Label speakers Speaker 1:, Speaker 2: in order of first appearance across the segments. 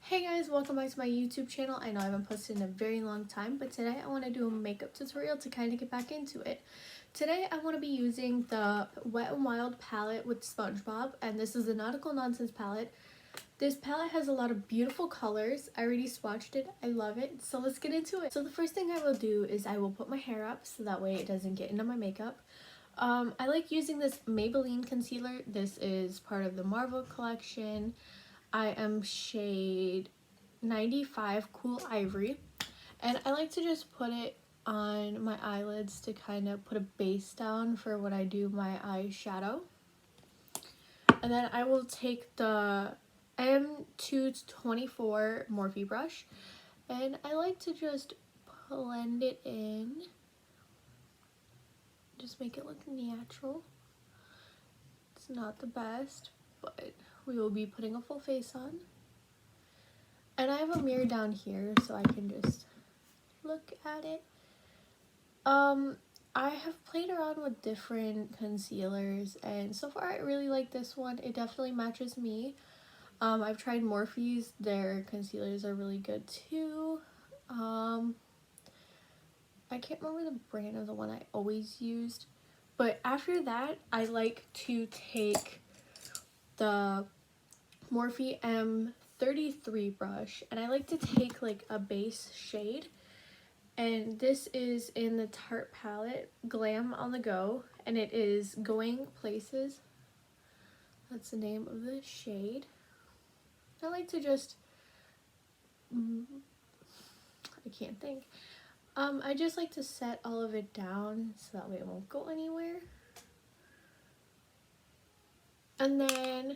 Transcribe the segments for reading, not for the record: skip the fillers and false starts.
Speaker 1: Hey guys, welcome back to my YouTube channel. I know I haven't posted in a very long time, but today I want to do a makeup tutorial to kind of get back into it. Today I want to be using the Wet n Wild palette with SpongeBob, and this is the Nautical Nonsense palette. This palette has a lot of beautiful colors. I already swatched it. I love it. So let's get into it. So the first thing I will do is I will put my hair up so that way it doesn't get into my makeup. I like using this Maybelline concealer. This is part of the Marvel collection. I am shade 95 Cool Ivory, and I like to just put it on my eyelids to kind of put a base down for when I do my eyeshadow. And then I will take the M224 Morphe brush, and I like to just blend it in, just make it look natural. It's not the best, but we will be putting a full face on. And I have a mirror down here so I can just look at it. I have played around with different concealers, and so far I really like this one. It definitely matches me. I've tried Morphe's. Their concealers are really good too. I can't remember the brand of the one I always used, but after that I like to take the Morphe M33 brush, and I like to take like a base shade, and this is in the Tarte palette, Glam on the Go, and it is Going Places. That's the name of the shade. I like to just I can't think. I just like to set all of it down so that way it won't go anywhere. And then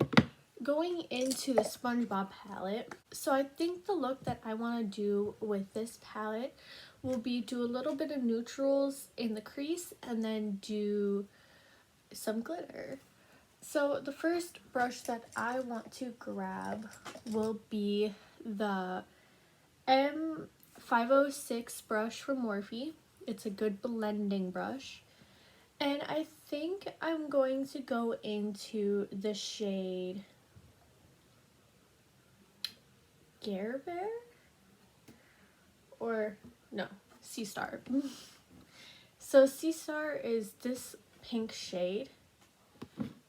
Speaker 1: going into the SpongeBob palette, so I think the look that I want to do with this palette will be do a little bit of neutrals in the crease and then do some glitter. So the first brush that I want to grab will be the M506 brush from Morphe. It's a good blending brush. And I think I'm going to go into the shade Gerber, or no, Sea Star. So Sea Star is this pink shade,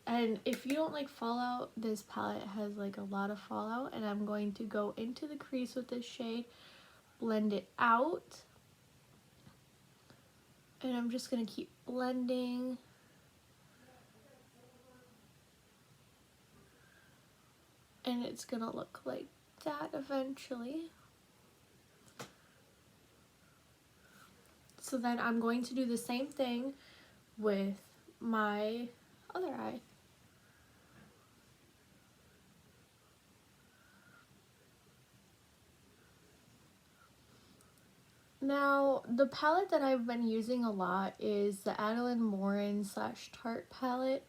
Speaker 1: and if you don't like fallout, this palette has like a lot of fallout, and I'm going to go into the crease with this shade, blend it out, and I'm just going to keep blending. And it's gonna look like that eventually. So then I'm going to do the same thing with my other eye. Now, the palette that I've been using a lot is the Adelaide Morin / Tarte palette.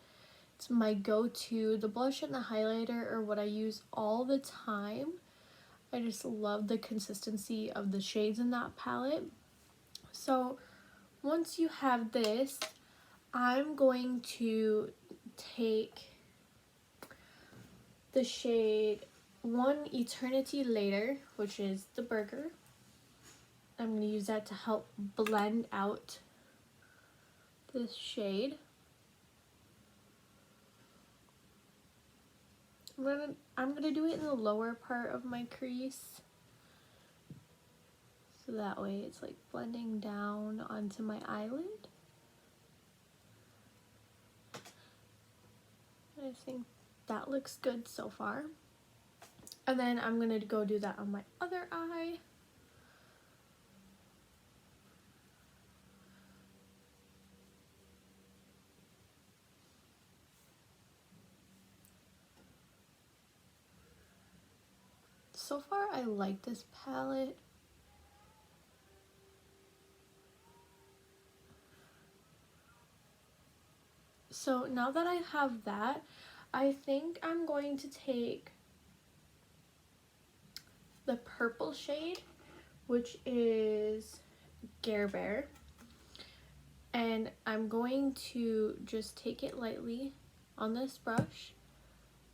Speaker 1: It's my go-to. The blush and the highlighter are what I use all the time. I just love the consistency of the shades in that palette. So once you have this, I'm going to take the shade One Eternity Later, which is the burger. I'm going to use that to help blend out this shade. I'm gonna do it in the lower part of my crease, so that way it's like blending down onto my eyelid. I think that looks good so far. And then I'm gonna go do that on my other eye. So far, I like this palette. So now that I have that, I think I'm going to take the purple shade, which is Gerber, and I'm going to just take it lightly on this brush,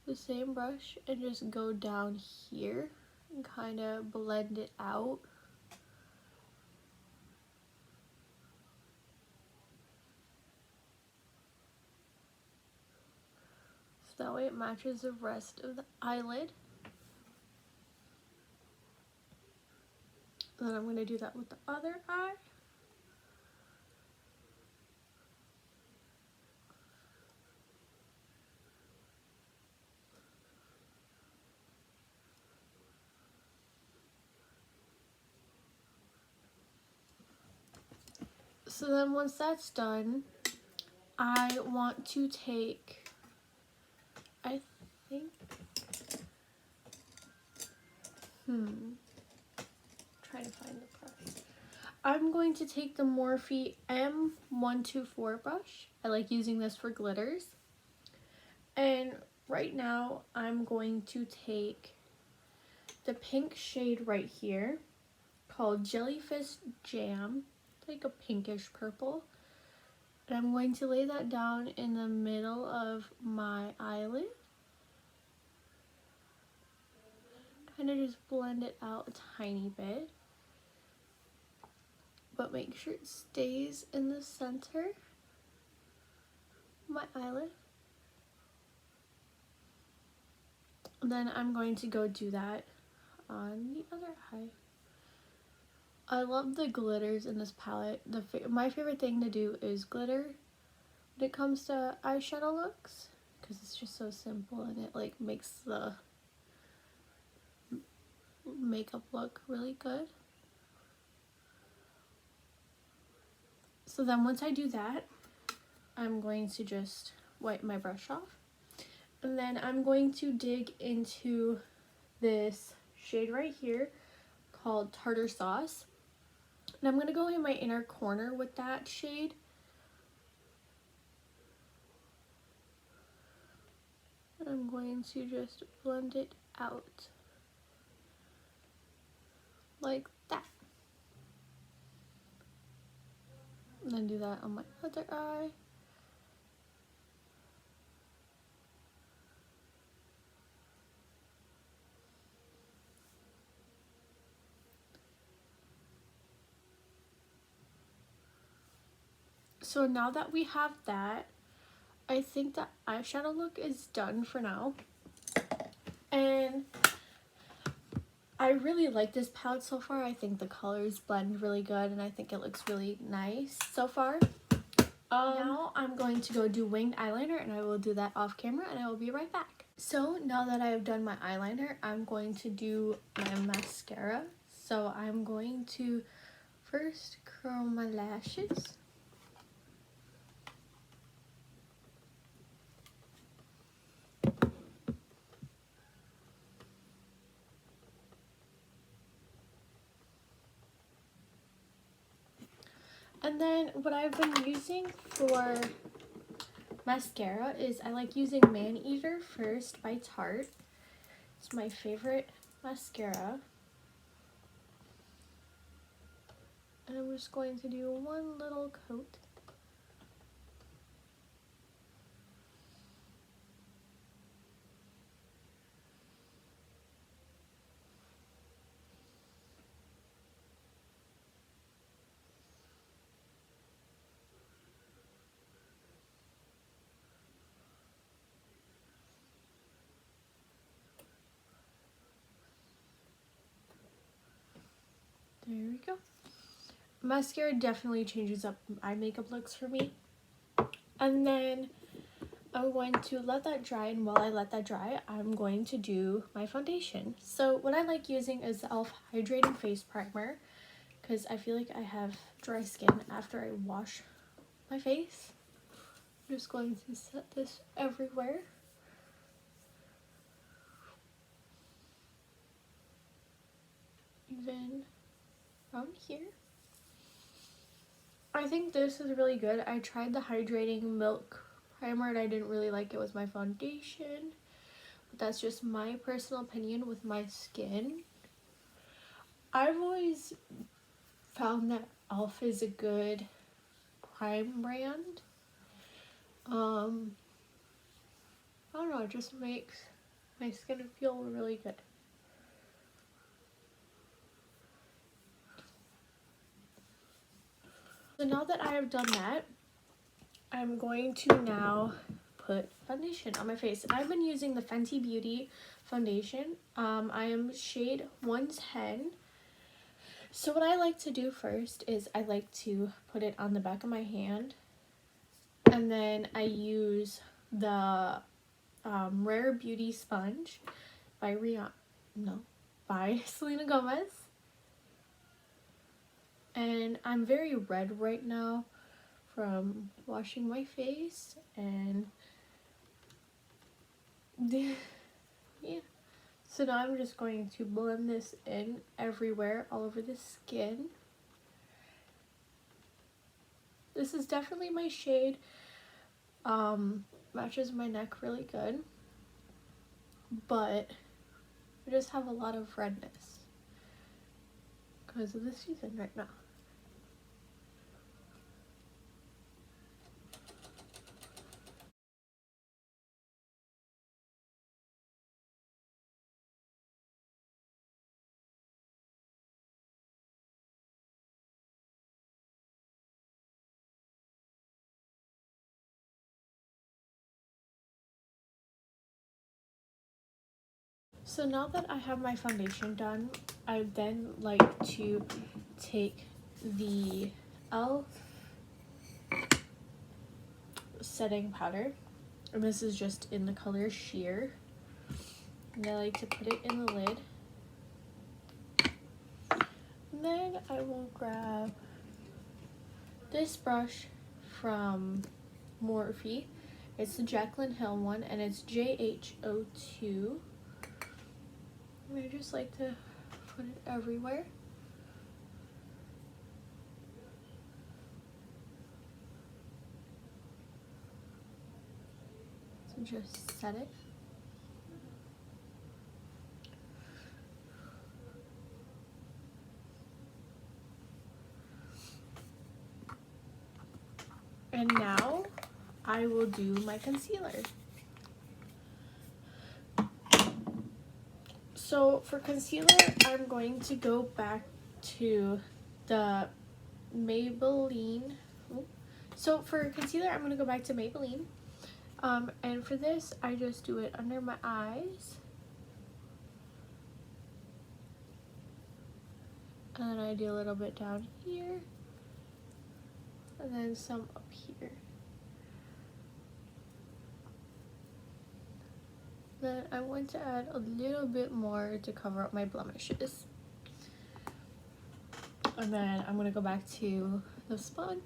Speaker 1: the same brush, and just go down here and kind of blend it out. So that way it matches the rest of the eyelid. And then I'm going to do that with the other eye. So then once that's done, I want to take, I think, trying to find the brush. I'm going to take the Morphe M124 brush. I like using this for glitters. And right now I'm going to take the pink shade right here called Jellyfish Jam. It's like a pinkish purple. And I'm going to lay that down in the middle of my eyelid. Kind of just blend it out a tiny bit. But make sure it stays in the center of my eyelid. And then I'm going to go do that on the other eye. I love the glitters in this palette. My favorite thing to do is glitter when it comes to eyeshadow looks, because it's just so simple and it like makes the makeup look really good. So then once I do that, I'm going to just wipe my brush off. And then I'm going to dig into this shade right here called Tartar Sauce. And I'm going to go in my inner corner with that shade. And I'm going to just blend it out like that. And then do that on my other eye. So now that we have that, I think the eyeshadow look is done for now. And I really like this palette so far. I think the colors blend really good and I think it looks really nice so far. Now I'm going to go do winged eyeliner and I will do that off camera and I will be right back. So now that I have done my eyeliner, I'm going to do my mascara. So I'm going to first curl my lashes. And then what I've been using for mascara is I like using Man Eater first by Tarte. It's my favorite mascara. And I'm just going to do one little coat. There we go. Mascara definitely changes up eye makeup looks for me. And then I'm going to let that dry, and while I let that dry, I'm going to do my foundation. So what I like using is the e.l.f. Hydrating Face Primer, because I feel like I have dry skin after I wash my face. I'm just going to set this everywhere. Even around here. I think this is really good. I tried the Hydrating Milk Primer and I didn't really like it with my foundation. But that's just my personal opinion with my skin. I've always found that e.l.f. is a good prime brand. I don't know, it just makes my skin feel really good. So now that I have done that, I'm going to now put foundation on my face. I've been using the Fenty Beauty foundation. I am shade 110. So what I like to do first is I like to put it on the back of my hand, and then I use the Rare Beauty sponge by Selena Gomez. And I'm very red right now from washing my face, and yeah. So now I'm just going to blend this in everywhere, all over the skin. This is definitely my shade. Matches my neck really good, but I just have a lot of redness because of the season right now. So now that I have my foundation done, I then like to take the e.l.f. setting powder, and this is just in the color Sheer, and I like to put it in the lid. And then I will grab this brush from Morphe. It's the Jaclyn Hill one, and it's JH02. And I just like to put it everywhere. So just set it. And now I will do my concealer. So for concealer, I'm going to go back to the Maybelline. So for concealer, I'm going to go back to Maybelline. And for this, I just do it under my eyes. And then I do a little bit down here. And then some up here. Then I want to add a little bit more to cover up my blemishes. And then I'm going to go back to the sponge.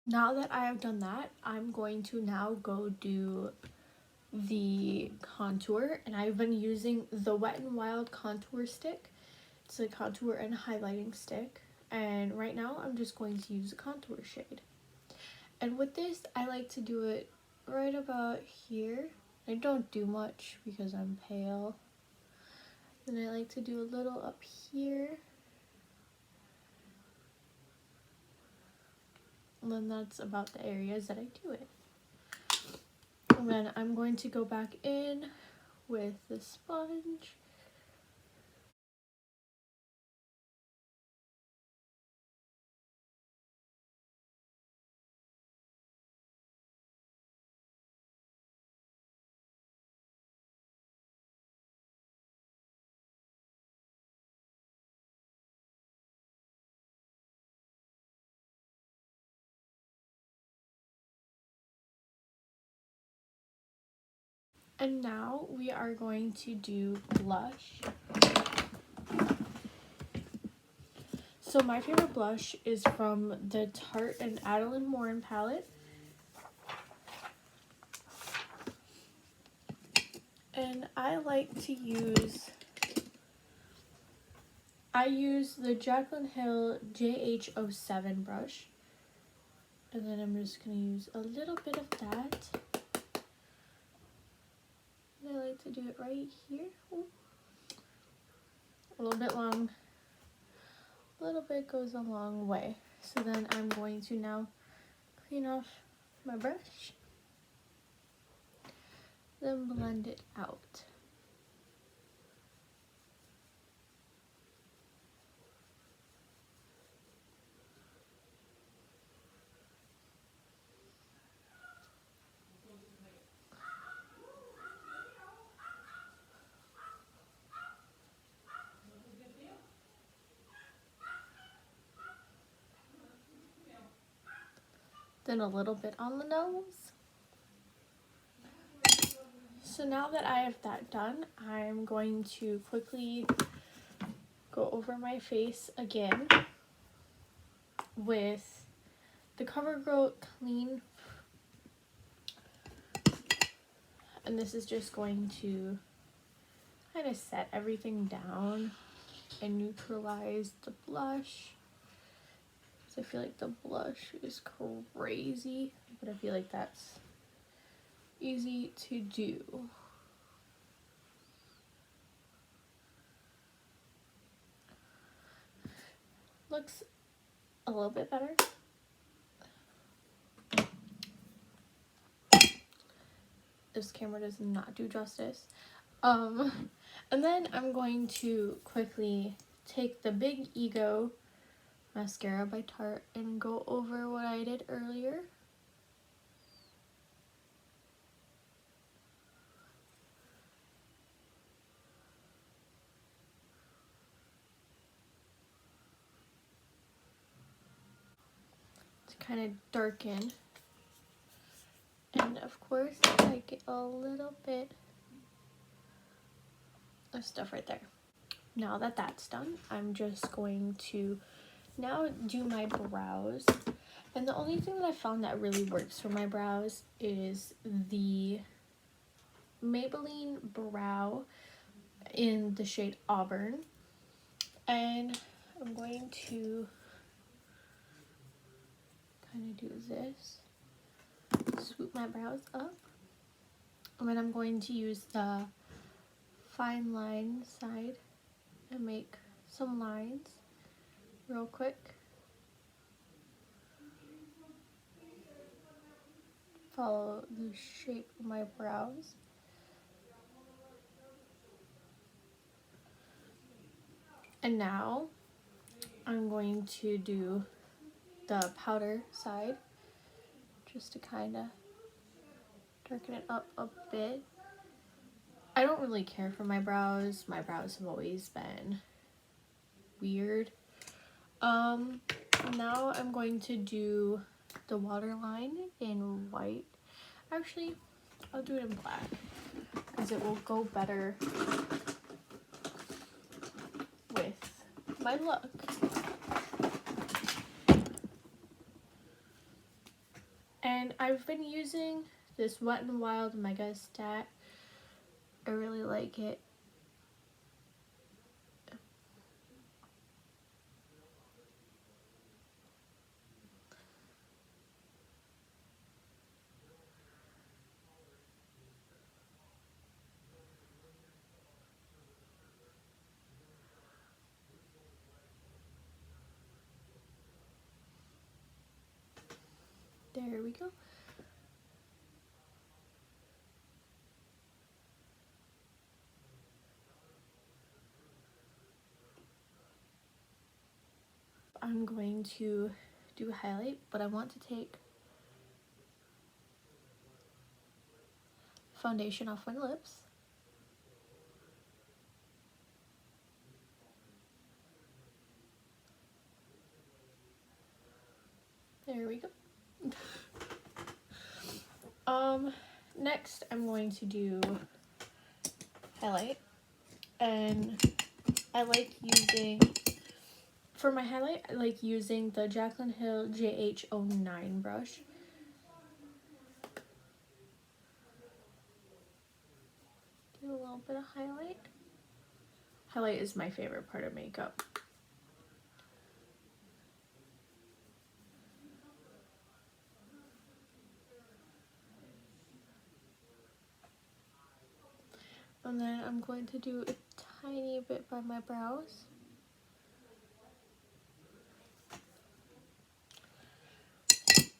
Speaker 1: Now that I have done that, I'm going to now go do the contour, and I've been using the Wet n Wild contour stick. It's a contour and highlighting stick, and right now I'm just going to use the contour shade. And with this, I like to do it right about here. I don't do much because I'm pale, and I like to do a little up here. And then that's about the areas that I do it. And then I'm going to go back in with the sponge. And now we are going to do blush. So my favorite blush is from the Tarte and Adelaide Morin palette. And I like to use, I use the Jaclyn Hill JH07 brush. And then I'm just going to use a little bit of that. And I like to do it right here. Ooh. A little bit long. A little bit goes a long way. So then I'm going to now clean off my brush. Then blend it out. Then a little bit on the nose. So now that I have that done, I'm going to quickly go over my face again with the Covergirl Clean. And this is just going to kind of set everything down and neutralize the blush. So I feel like the blush is crazy, but I feel like that's easy to do. Looks a little bit better. This camera does not do justice. And then I'm going to quickly take the Big Ego mascara by Tarte and go over what I did earlier. To kind of darken. And of course, I get a little bit of stuff right there. Now that that's done, I'm just going to now do my brows. And the only thing that I found that really works for my brows is the Maybelline Brow in the shade Auburn. And I'm going to kind of do this. Swoop my brows up. And then I'm going to use the fine line side and make some lines real quick. Follow the shape of my brows. And now I'm going to do the powder side just to kind of darken it up a bit. I don't really care for my brows. My brows have always been weird. Now I'm going to do the waterline in white. Actually, I'll do it in black because it will go better with my look. And I've been using this Wet n Wild Mega Stat. I really like it. There we go. I'm going to do a highlight, but I want to take foundation off my lips. There we go. Next I'm going to do highlight, and I like using, for my highlight, I like using the Jaclyn Hill JH09 brush. Do a little bit of highlight. Highlight is my favorite part of makeup. And then I'm going to do a tiny bit by my brows.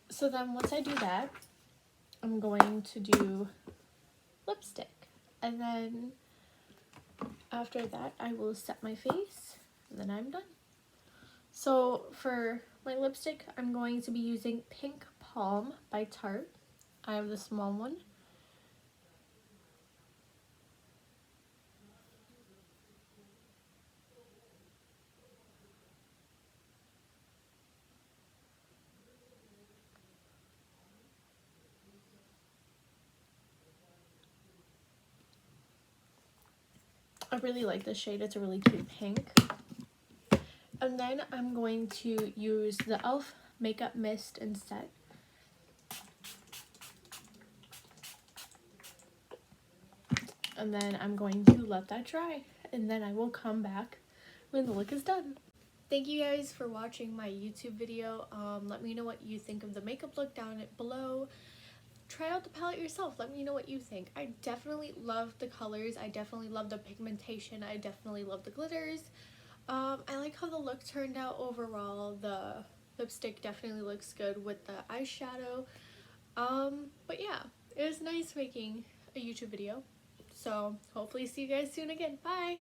Speaker 1: So then once I do that, I'm going to do lipstick. And then after that, I will set my face, and then I'm done. So for my lipstick, I'm going to be using Pink Palm by Tarte. I have the small one. I really like this shade. It's a really cute pink. And then I'm going to use the e.l.f. Makeup Mist and Set. And then I'm going to let that dry. And then I will come back when the look is done. Thank you guys for watching my YouTube video. Let me know what you think of the makeup look down below. Try out the palette yourself. Let me know what you think. I definitely love the colors. I definitely love the pigmentation. I definitely love the glitters. I like how the look turned out overall. The lipstick definitely looks good with the eyeshadow. But yeah, it was nice making a YouTube video. So hopefully see you guys soon again. Bye!